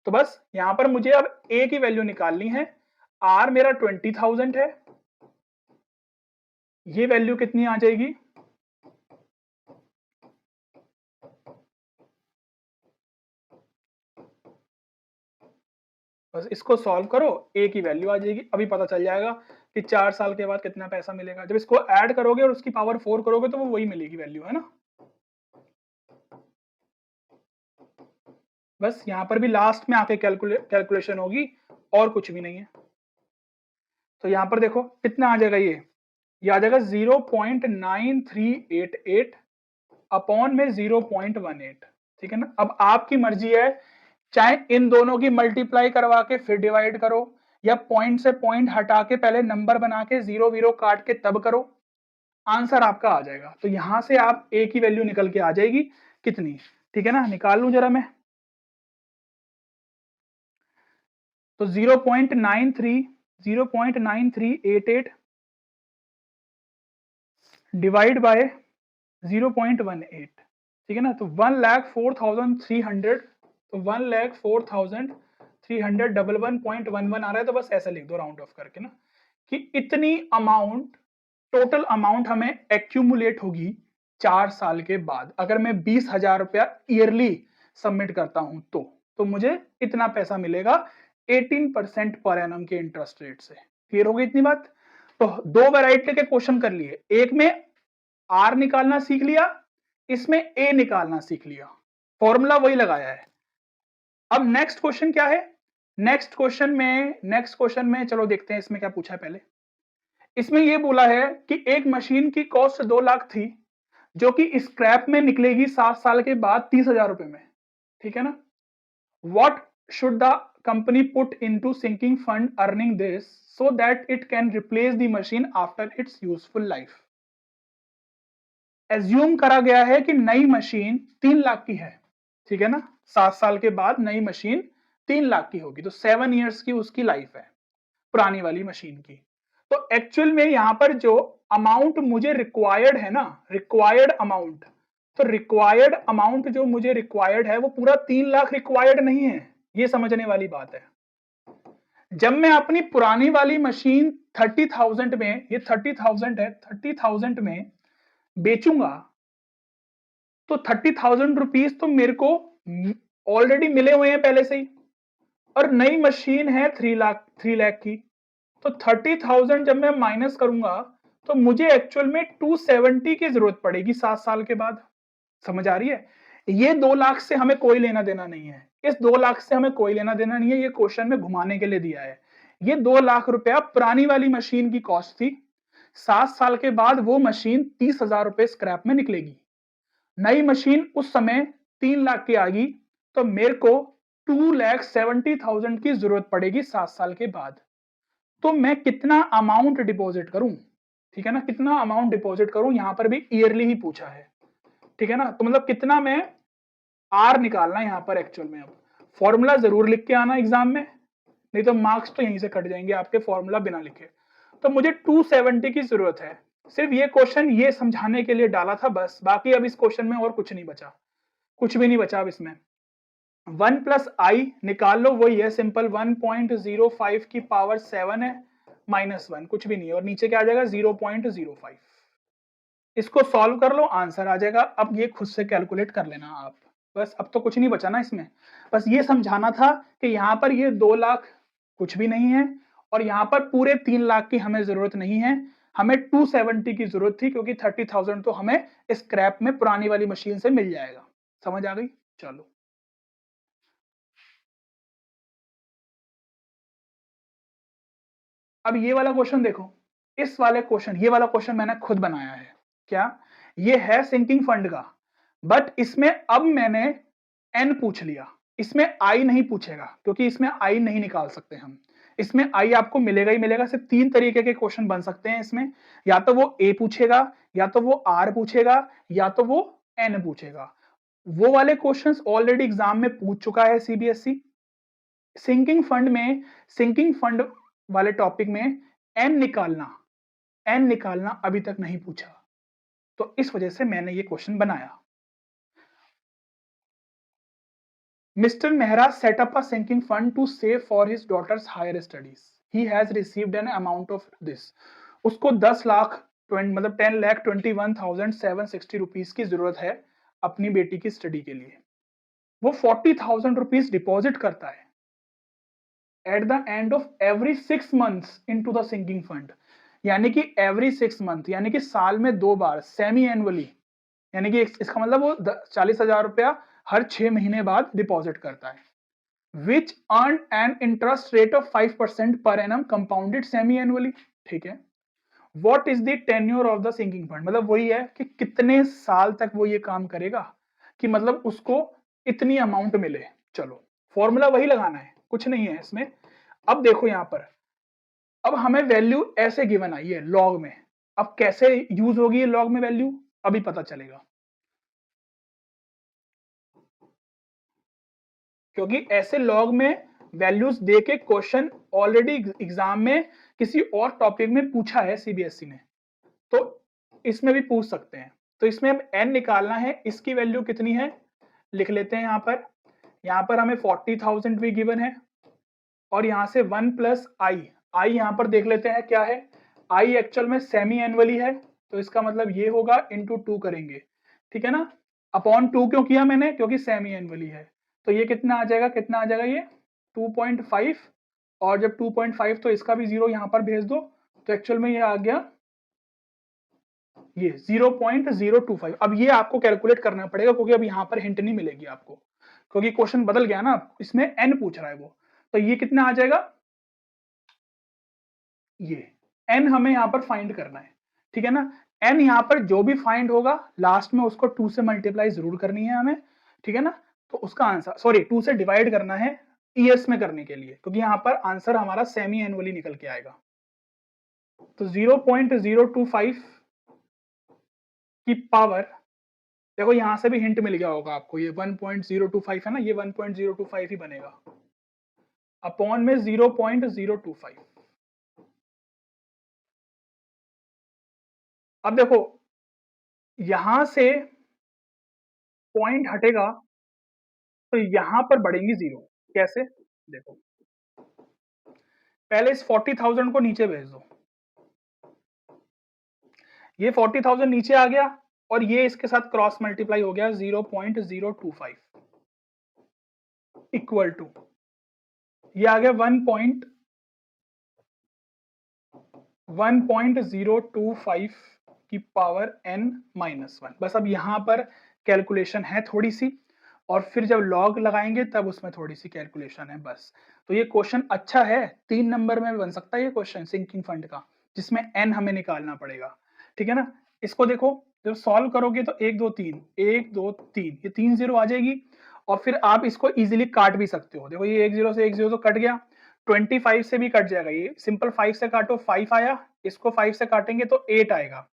तो बस यहां पर मुझे अब a की वैल्यू निकालनी है, r मेरा 20,000 है, ये वैल्यू कितनी आ जाएगी, बस इसको सॉल्व करो, ए की वैल्यू आ जाएगी, अभी पता चल जाएगा कि 4 साल के बाद कितना पैसा मिलेगा। जब इसको ऐड करोगे और उसकी पावर 4 करोगे तो वो वही मिलेगी वैल्यू, है ना। बस यहां पर भी लास्ट में आके कैलकुलेशन होगी, और कुछ भी नहीं है। तो यहाँ पर देखो कितना आ जाएगा, ये आ जाएगा 0.9388 अपॉन में 0.18। ठीक है ना। अब आपकी मर्जी है, चाहे इन दोनों की मल्टीप्लाई करवा के फिर डिवाइड करो, या पॉइंट से पॉइंट हटा के पहले नंबर बना के जीरो वीरो काट के तब करो, आंसर आपका आ जाएगा। तो यहां से आप ए की वैल्यू निकल के आ जाएगी कितनी। ठीक है ना, निकाल लूं जरा मैं। तो 0.9388 डिवाइड बाय 0.18। ठीक है ना। तो 1,04,300, तो 1,04,300 डबल 1.11 आ रहा है, तो बस ऐसा लिख दो राउंड ऑफ करके ना, कि इतनी अमाउंट, टोटल अमाउंट हमें एक्यूमुलेट होगी 4 साल के बाद, अगर मैं 20,000 रुपया ईयरली सबमिट करता हूं तो मुझे इतना पैसा मिलेगा 18% पर एनम के इंटरेस्ट रेट से। क्लियर हो गई इतनी बात। तो दो वैरायटी के क्वेश्चन कर लिए, एक में आर निकालना सीख लिया, इसमें ए निकालना सीख लिया, फॉर्मूला वही लगाया है। अब नेक्स्ट क्वेश्चन क्या है, नेक्स्ट क्वेश्चन में चलो देखते हैं इसमें क्या पूछा है पहले। इसमें यह बोला है कि एक मशीन की कॉस्ट 2 लाख थी, जो कि स्क्रैप में निकलेगी 7 साल के बाद 30,000 रुपए में। ठीक है ना। What should the company put into sinking fund earning this so that it can replace the machine after its useful life. Assume करा गया है कि नई मशीन 3 लाख की है। ठीक है ना। 7 साल के बाद नई मशीन 3 लाख की होगी, तो 7 ईयर्स की उसकी लाइफ है पुरानी वाली मशीन की। तो एक्चुअल में यहां पर जो अमाउंट मुझे रिक्वायर्ड है ना, रिक्वायर्ड अमाउंट, तो रिक्वायर्ड अमाउंट जो मुझे रिक्वायर्ड है वो पूरा 3 लाख रिक्वायर्ड नहीं है, ये समझने वाली बात है। जब मैं अपनी पुरानी वाली मशीन 30,000 में, ये 30,000 है, 30,000 में बेचूंगा, तो 30,000 रुपीज तो मेरे को ऑलरेडी मिले हुए हैं पहले से ही, और नई मशीन है 3 लाख की। तो 30,000 जब मैं माइनस करूंगा तो मुझे एक्चुअल में 270 की जरूरत पड़ेगी 7 साल के बाद। समझ आ रही है। ये 2 लाख से हमें कोई लेना देना नहीं है, इस 2 लाख से हमें कोई लेना देना नहीं है, ये क्वेश्चन में घुमाने के लिए दिया है। ये 2 लाख रुपया पुरानी वाली मशीन की कॉस्ट थी, 7 साल के बाद वो मशीन 30,000 रुपए स्क्रैप में निकलेगी। नई मशीन उस समय 3 लाख की आएगी, तो मेरे को 2,70,000 की जरूरत पड़ेगी 7 साल के बाद। तो मैं कितना अमाउंट डिपॉजिट करूं। ठीक है ना, कितना अमाउंट डिपॉजिट करूं, यहां पर भी ईयरली ही पूछा है। ठीक है ना। तो मतलब कितना मैं आर निकालना है यहां पर एक्चुअल में। अब फॉर्मूला जरूर लिख के आना एग्जाम में, नहीं तो मार्क्स तो यहीं से कट जाएंगे आपके फॉर्मूला बिना लिखे। तो मुझे 270 की जरूरत है, सिर्फ ये क्वेश्चन ये समझाने के लिए डाला था बस, बाकी अब इस क्वेश्चन में और कुछ नहीं बचा, कुछ भी नहीं बचा अब इसमें। 1 प्लस आई निकाल लो, वही है सिंपल, 1.05 की पावर 7 है माइनस 1, कुछ भी नहीं है, और नीचे क्या आ जाएगा 0.05। इसको सॉल्व कर लो, आंसर आ जाएगा। अब ये खुद से कैलकुलेट कर लेना आप, बस अब तो कुछ नहीं बचा ना इसमें। बस ये समझाना था कि यहाँ पर ये 2 लाख कुछ भी नहीं है, और यहाँ पर पूरे 3 लाख की हमें जरूरत नहीं है, हमें 270 की जरूरत थी, क्योंकि 30,000 तो हमें स्क्रैप में पुरानी वाली मशीन से मिल जाएगा। समझ आ गई। चलो अब ये वाला क्वेश्चन देखो, इस वाले क्वेश्चन, ये वाला क्वेश्चन मैंने खुद बनाया है। क्या, ये है सिंकिंग फंड का, बट इसमें अब मैंने एन पूछ लिया, इसमें आई नहीं पूछेगा, क्योंकि इसमें आई नहीं निकाल सकते हम। इसमें आई आपको मिलेगा ही मिलेगा। सिर्फ 3 तरीके के क्वेश्चन बन सकते हैं इसमें, या तो वो ए पूछेगा, या तो वो आर पूछेगा, या तो वो एन पूछेगा। वो वाले क्वेश्चंस ऑलरेडी एग्जाम में पूछ चुका है सीबीएसई। सिंकिंग फंड में, सिंकिंग फंड वाले टॉपिक में एन निकालना, एन निकालना अभी तक नहीं पूछा, तो इस वजह से मैंने ये क्वेश्चन बनाया। Mr. Mehra set up a sinking fund to save for his daughter's higher studies. He has received an amount of this. उसको 10 लाख मतलब 10,21,760 रुपीज की जरूरत है अपनी बेटी की स्टडी के लिए। वो 40,000 रुपीज डिपॉजिट करता है at the end of every 6 months into the sinking fund. यानी कि एवरी 6 मंथ, यानी कि साल में 2 बार, सेमी एनुअली, यानी कि इसका मतलब वो 40,000 रुपया हर 6 महीने बाद डिपॉजिट करता है। Which earn an interest rate of 5% per annum compounded semi annually. ठीक है, what is the tenure of the sinking fund, मतलब वही है कि कितने साल तक वो ये काम करेगा कि मतलब उसको इतनी अमाउंट मिले। चलो फॉर्मूला वही लगाना है, कुछ नहीं है इसमें। अब देखो यहां पर, अब हमें वैल्यू ऐसे गिवन आई है लॉग में, अब कैसे यूज होगी ये लॉग में वैल्यू अभी पता चलेगा, क्योंकि ऐसे लॉग में वैल्यूज दे के क्वेश्चन ऑलरेडी एग्जाम में किसी और टॉपिक में पूछा है सीबीएसई ने, तो इसमें भी पूछ सकते हैं। तो इसमें अब n निकालना है, इसकी वैल्यू कितनी है लिख लेते हैं यहाँ पर हमें 40,000 भी गिवन है, और यहाँ से 1 प्लस आई, आई यहाँ पर देख लेते हैं क्या है, आई एक्चुअल में सेमी एनुअली है, तो इसका मतलब ये होगा इंटू 2 करेंगे, ठीक है ना। अपॉन 2 क्यों किया मैंने, क्योंकि सेमी एनुअली है। तो ये कितना आ जाएगा, कितना आ जाएगा ये 2.5, और जब 2.5 तो इसका भी 0 यहाँ पर भेज दो, तो एक्चुअल में ये आ गया ये 0.025। अब ये आपको कैलकुलेट करना पड़ेगा, क्योंकि अब यहाँ पर हिंट नहीं मिलेगी आपको, क्योंकि क्वेश्चन बदल गया ना, इसमें n पूछ रहा है वो। तो ये कितना आ जाएगा, ये n हमें यहाँ पर फाइंड करना है, ठीक है ना। n यहाँ पर जो भी फाइंड होगा लास्ट में उसको 2 से मल्टीप्लाई जरूर करनी है हमें, ठीक है ना। तो उसका आंसर, सॉरी 2 से डिवाइड करना है ईएस में करने के लिए, क्योंकि यहाँ पर आंसर हमारा सेमी एनुअली निकल के आएगा। तो 0.025 की पावर, देखो यहां से भी हिंट मिल गया होगा आपको, ये 1.025 है ना, ये 1.025 ही बनेगा, अपॉन में 0.025। अब देखो यहां से पॉइंट हटेगा तो यहां पर बढ़ेंगी जीरो, कैसे देखो, पहले इस 40,000 को नीचे भेज दो, ये 40,000 नीचे आ गया, और ये इसके साथ क्रॉस मल्टीप्लाई हो गया 0.025 इक्वल टू, ये आ गया 1.025 की पावर n माइनस 1। बस अब यहां पर कैलकुलेशन है थोड़ी सी, और फिर जब लॉग लगाएंगे तब उसमें थोड़ी सी कैलकुलेशन है बस। तो ये क्वेश्चन अच्छा है, 3 नंबर में बन सकता है ये क्वेश्चन सिंकिंग फंड का, जिसमें n हमें निकालना पड़ेगा, ठीक है ना। इसको देखो जब सॉल्व करोगे तो 1 2 3 1 2 3, ये 3 जीरो आ जाएगी, और फिर आप इसको इजीली काट भी सकते हो। देखो ये 1 0 से 1 0 तो कट गया, 25 से भी कट जाएगा, ये सिंपल 5 से काटो 5 आया, इसको 5 से काटेंगे तो 8 आएगा,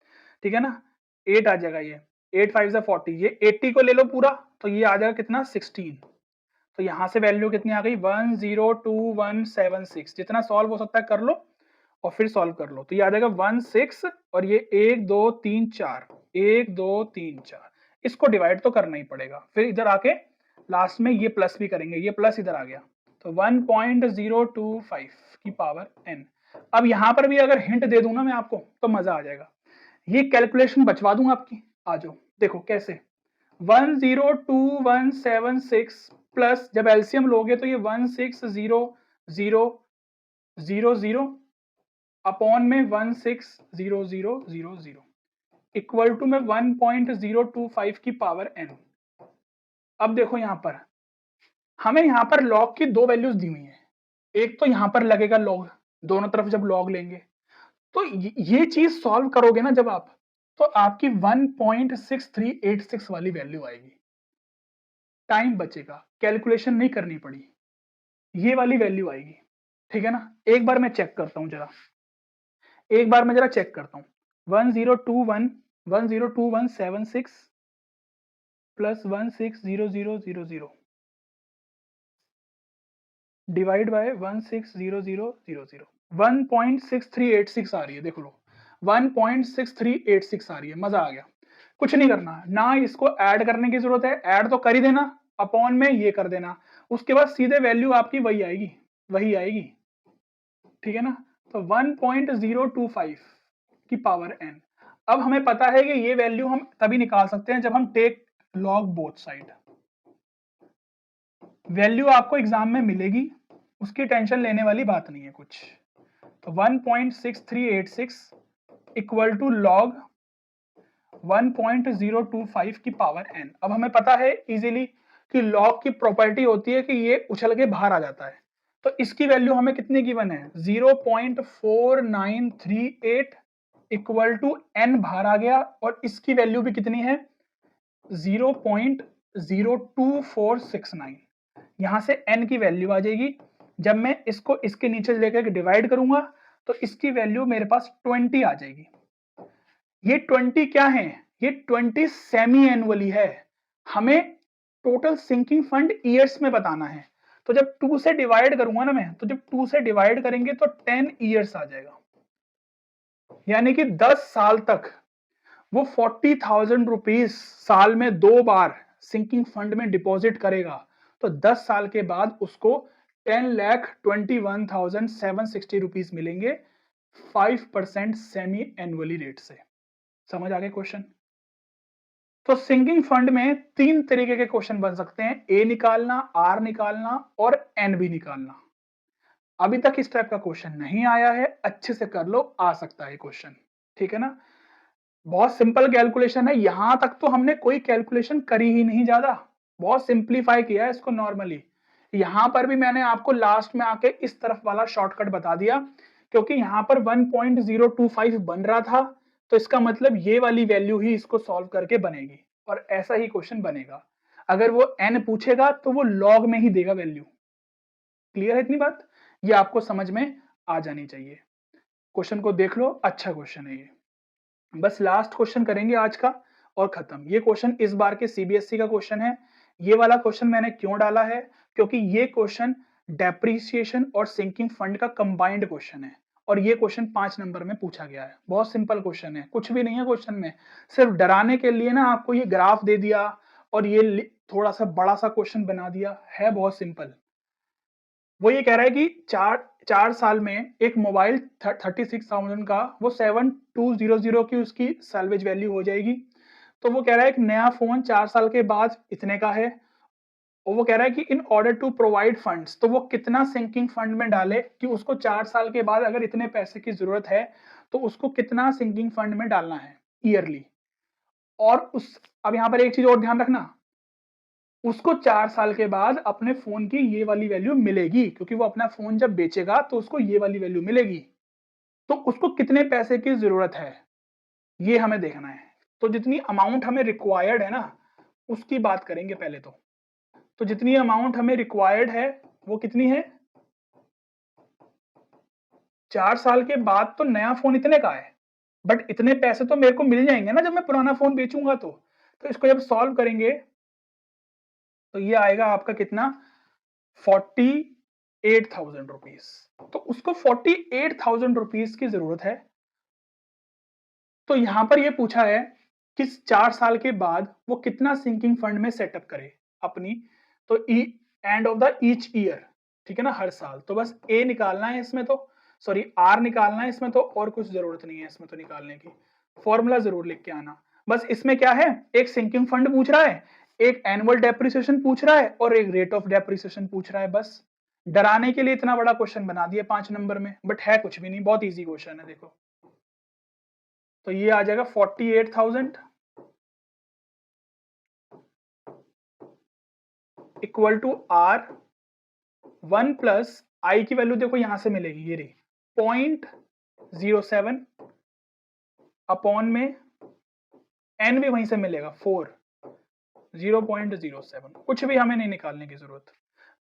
ठीक है ना, 8 आ जाएगा, ये 8 5 से 40, ये 80 को ले लो पूरा, तो ये आ जाएगा कितना 16। तो यहां से वैल्यू कितनी आ गई 102176, जितना सॉल्व हो सकता है कर लो और फिर सॉल्व कर लो, तो ये आ जाएगा 16, और ये 1 2 3 4 1 2 3 4, इसको डिवाइड तो करना ही पड़ेगा, फिर इधर आके लास्ट में ये प्लस भी करेंगे, ये प्लस इधर आ गया, तो 1.025 की पावर n। अब यहां पर भी अगर हिंट दे दूं ना मैं आपको तो मजा आ जाएगा, ये कैलकुलेशन बचवा दूंगा आपकी, आ जाओ देखो कैसे, 102,176 प्लस जब एलसीएम लोगे तो ये 160000 अपॉन में 160000 इक्वल टू में 1.025 की पावर n। अब देखो यहां पर हमें यहां पर लॉग की दो वैल्यूज दी हुई है, एक तो यहां पर लगेगा लॉग, दोनों तरफ जब लॉग लेंगे तो ये चीज सॉल्व करोगे ना जब आप, तो आपकी 1.6386 वाली वैल्यू आएगी, टाइम बचेगा, कैलकुलेशन नहीं करनी पड़ी, ये वाली वैल्यू आएगी, ठीक है ना। एक बार मैं चेक करता हूं जरा, एक बार मैं जरा चेक करता हूं, 1021 प्लस 160000 डिवाइड बाय 160000 1.6386 आ रही है, देख लो 1.6386 आ रही है, मजा आ गया। कुछ नहीं करना ना, इसको ऐड करने की जरूरत है, ऐड तो कर ही देना, अपॉन में ये कर देना, उसके बाद सीधे वैल्यू आपकी वही आएगी, वही आएगी, ठीक है ना। तो 1.025 की पावर n। अब हमें पता है कि ये वैल्यू हम तभी निकाल सकते हैं जब हम take log both side, value आपको एग्जाम में मिलेगी, उसकी टेंशन लेने वाली बात नहीं है कुछ। तो 1.6386 इक्वल टू लॉग 1.025 की पावर n। अब हमें पता है इजीली कि लॉग की प्रॉपर्टी होती है कि ये उछल के बाहर आ जाता है। तो इसकी वैल्यू हमें कितनी गिवन है, 0.4938 इक्वल टू n बाहर आ गया, और इसकी वैल्यू भी कितनी है, 0.02469। यहां से n की वैल्यू आ जाएगी। जब मैं इसको इसके नीचे लेकर डिवाइड करूंगा तो इसकी वैल्यू मेरे पास 20 आ जाएगी। ये 20 क्या है, ये 20 सेमी एनुअली है। हमें टोटल सिंकिंग फंड ईयर्स में बताना है। तो जब 2 से डिवाइड करूंगा ना मैं, तो जब 2 से डिवाइड करेंगे तो 10 ईयर्स आ जाएगा, यानी कि 10 साल तक वो 40,000 रुपीज साल में 2 बार सिंकिंग फंड में डिपॉजिट करेगा। तो 10 साल के बाद उसको 10,21,760 रुपीज मिलेंगे 5% सेमी एनुअली रेट से। समझ आ गए क्वेश्चन। तो सिंकिंग फंड में 3 तरीके के क्वेश्चन बन सकते हैं, ए निकालना, आर निकालना और एन भी निकालना। अभी तक इस टाइप का क्वेश्चन नहीं आया है, अच्छे से कर लो, आ सकता है क्वेश्चन, ठीक है ना। बहुत सिंपल कैलकुलेशन है, यहां तक तो हमने कोई कैलकुलेशन करी ही नहीं, ज्यादा बहुत सिंप्लीफाई किया है इसको नॉर्मली। यहां पर भी मैंने आपको लास्ट में आके इस तरफ वाला शॉर्टकट बता दिया, क्योंकि यहां पर 1.025 बन रहा था, तो इसका मतलब ये वाली वैल्यू ही इसको सॉल्व करके बनेगी, और ऐसा ही क्वेश्चन बनेगा। अगर वो n पूछेगा तो वो लॉग में ही देगा वैल्यू। क्लियर है इतनी बात, ये आपको समझ में आ जानी चाहिए। क्वेश्चन को देख लो, अच्छा क्वेश्चन है ये। बस लास्ट क्वेश्चन करेंगे आज का और खत्म। ये क्वेश्चन इस बार के सीबीएसई का क्वेश्चन है। ये वाला क्वेश्चन मैंने क्यों डाला है, क्योंकि ये क्वेश्चन डेप्रिसिएशन और सिंकिंग फंड का कंबाइंड क्वेश्चन है, और ये क्वेश्चन 5 नंबर में पूछा गया है। बहुत सिंपल क्वेश्चन है, कुछ भी नहीं है क्वेश्चन में, सिर्फ डराने के लिए ना आपको ये ग्राफ दे दिया और ये थोड़ा सा बड़ा सा क्वेश्चन बना दिया है, बहुत सिंपल। वो ये कह रहा है कि चार साल में एक मोबाइल 36,000 का वो 7200 की उसकी सैल्वेज वैल्यू हो जाएगी। तो वो कह रहा है एक नया फोन 4 साल के बाद इतने का है, और वो कह रहा है कि in order to provide funds, तो वो कितना सिंकिंग फंड में डाले कि उसको 4 साल के बाद अगर इतने पैसे की जरूरत है तो उसको कितना सिंकिंग फंड में डालना है ईयरली। और उस अब यहाँ पर एक चीज और ध्यान रखना, उसको 4 साल के बाद अपने फोन की ये वाली वैल्यू मिलेगी, क्योंकि वो अपना फोन जब बेचेगा तो उसको ये वाली वैल्यू मिलेगी। तो उसको कितने पैसे की जरूरत है ये हमें देखना है। तो जितनी अमाउंट हमें रिक्वायर्ड है ना, उसकी बात करेंगे पहले। तो जितनी अमाउंट हमें रिक्वायर्ड है वो कितनी है, 4 साल के बाद तो नया फोन इतने का है, बट इतने पैसे तो मेरे को मिल जाएंगे ना जब मैं पुराना फोन बेचूंगा। तो इसको जब सॉल्व करेंगे तो ये आएगा आपका कितना, 48,000 रुपीज। तो उसको 48,000 रुपीज की जरूरत है। तो यहां पर ये पूछा है कि 4 साल के बाद वो कितना सिंकिंग फंड में सेटअप करे अपनी, तो end of the each year, ठीक है ना, हर साल। तो बस ए निकालना है इसमें, तो सॉरी आर निकालना है इसमें, तो और कुछ जरूरत नहीं है इसमें तो निकालने की। फॉर्मूला जरूर लिख के आना। बस इसमें क्या है, एक सिंकिंग फंड पूछ रहा है, एक एनुअल डेप्रिसिएशन पूछ रहा है, और एक रेट ऑफ डेप्रिसिएशन पूछ रहा है। बस डराने के लिए इतना बड़ा क्वेश्चन बना दिया 5 नंबर में, बट है कुछ भी नहीं, बहुत इजी क्वेश्चन है। देखो तो ये आ जाएगा 48,000 इक्वल टू आर 1 प्लस आई की वैल्यू देखो यहां से मिलेगी, ये रही 0.07 अपॉन में एन भी वहीं से मिलेगा 4, 0.07। कुछ भी हमें नहीं निकालने की जरूरत,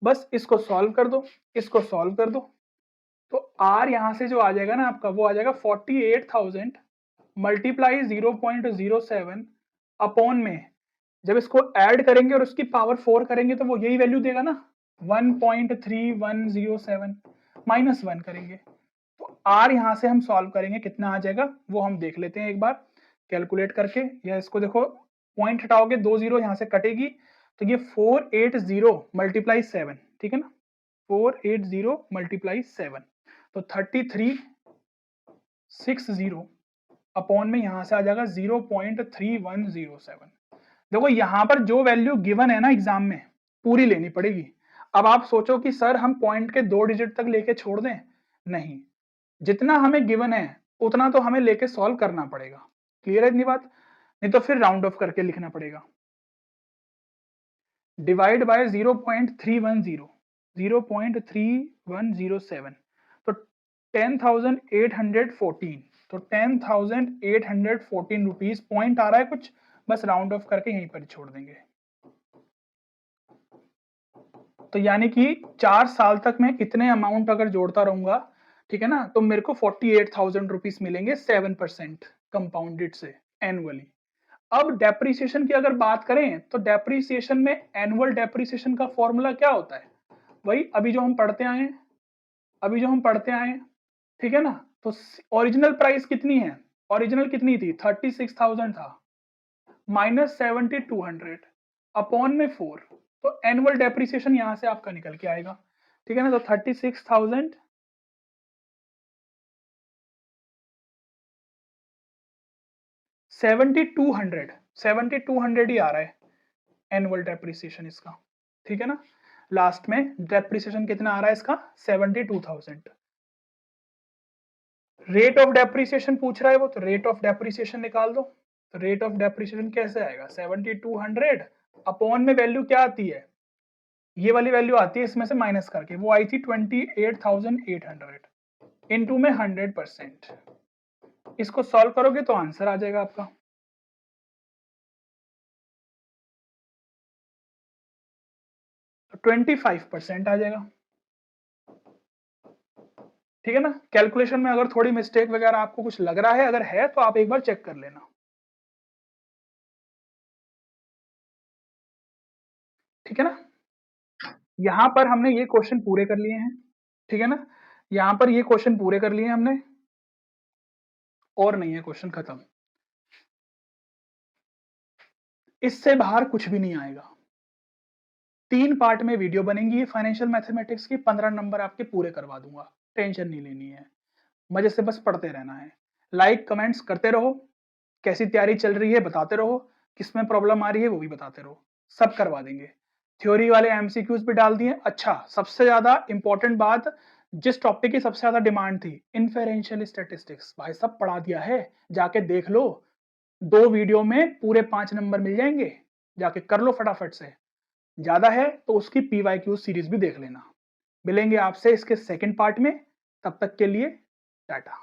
बस इसको सॉल्व कर दो, इसको सॉल्व कर दो। तो आर यहां से जो आ जाएगा ना आपका, वो आ जाएगा 48,000 मल्टीप्लाई 0.07 अपॉन में, जब इसको ऐड करेंगे और उसकी पावर 4 करेंगे तो वो यही वैल्यू देगा ना, 1.3107 माइनस 1 करेंगे। तो आर यहां से हम सॉल्व करेंगे कितना आ जाएगा वो हम देख लेते हैं एक बार कैलकुलेट करके। या इसको देखो, पॉइंट हटाओगे 2 जीरो यहां से कटेगी, तो ये 480 मल्टीप्लाई 7, ठीक है ना, 480 मल्टीप्लाई 7, तो 3360 अपॉन में यहां से आ जाएगा 0.3107। देखो यहां पर जो वैल्यू गिवन है ना एग्जाम में, पूरी लेनी पड़ेगी। अब आप सोचो कि सर हम पॉइंट के 2 डिजिट तक लेके छोड़ दें, नहीं, जितना हमें गिवन है उतना तो हमें लेके सॉल्व करना पड़ेगा। क्लियर है इतनी बात, नहीं तो फिर राउंड ऑफ करके लिखना पड़ेगा। डिवाइड बाय 0.310, 0.3107, तो 10,814, तो 10,814 रुपीज पॉइंट आ रहा है कुछ, बस राउंड ऑफ करके यहीं पर छोड़ देंगे। तो यानी कि 4 साल तक मैं इतने अमाउंट अगर जोड़ता रहूंगा, ठीक है ना, तो मेरे को 48,000 रुपीज मिलेंगे 7% कंपाउंडेड से एनुअली। अब डेप्रिसिएशन की अगर बात करें तो डेप्रिसिएशन में एनुअल डेप्रिसिएशन का फॉर्मूला क्या होता है, वही अभी जो हम पढ़ते आए हैं, ठीक है ना। तो ओरिजिनल प्राइस कितनी है, ओरिजिनल कितनी थी, 36,000 था, माइनस 7,200 अपॉन में 4, तो एनुअल डेप्रिसिएशन यहां से आपका निकल के आएगा, ठीक है ना। तो 36,000 7,200 ही आ रहा है एनुअल डेप्रिसिएशन इसका, ठीक है ना। लास्ट में डेप्रिसिएशन कितना आ रहा है इसका, 72,000। रेट ऑफ डेप्रिसिएशन पूछ रहा है वो, तो रेट ऑफ डेप्रिसिएशन निकाल दो। तो रेट ऑफ डेप्रिसिएशन कैसे आएगा, 7200 अपॉन में वैल्यू क्या आती है, ये वाली वैल्यू आती है इसमें से माइनस करके, वो आई थी 28,800 इनटू में 100%। इसको सॉल्व करोगे तो आंसर आ जाएगा आपका 25% आ जाएगा, ठीक है ना। कैलकुलेशन में अगर थोड़ी मिस्टेक वगैरह आपको कुछ लग रहा है, अगर है तो आप एक बार चेक कर लेना, ठीक है ना। यहां पर हमने ये क्वेश्चन पूरे कर लिए हैं, ठीक है ना, यहां पर ये क्वेश्चन पूरे कर लिए हमने, और नहीं है क्वेश्चन, खत्म, इससे बाहर कुछ भी नहीं आएगा। 3 पार्ट में वीडियो बनेंगी फाइनेंशियल मैथमेटिक्स की, 15 नंबर आपके पूरे करवा दूंगा, टेंशन नहीं लेनी है, मजे से बस पढ़ते रहना है। लाइक कमेंट्स करते रहो, कैसी तैयारी चल रही है बताते रहो, किसमें प्रॉब्लम आ रही है वो भी बताते रहो, सब करवा देंगे। थ्योरी वाले एमसीक्यूज भी डाल दिए। अच्छा, सबसे ज्यादा इंपॉर्टेंट बात, जिस टॉपिक की सबसे ज्यादा डिमांड थी, इन्फेरेंशियल स्टैटिस्टिक्स, भाई सब पढ़ा दिया है, जाके देख लो, 2 वीडियो में पूरे 5 नंबर मिल जाएंगे, जाके कर लो फटाफट से। ज्यादा है तो उसकी पीवाईक्यू सीरीज भी देख लेना। मिलेंगे आपसे इसके सेकंड पार्ट में, तब तक के लिए टाटा।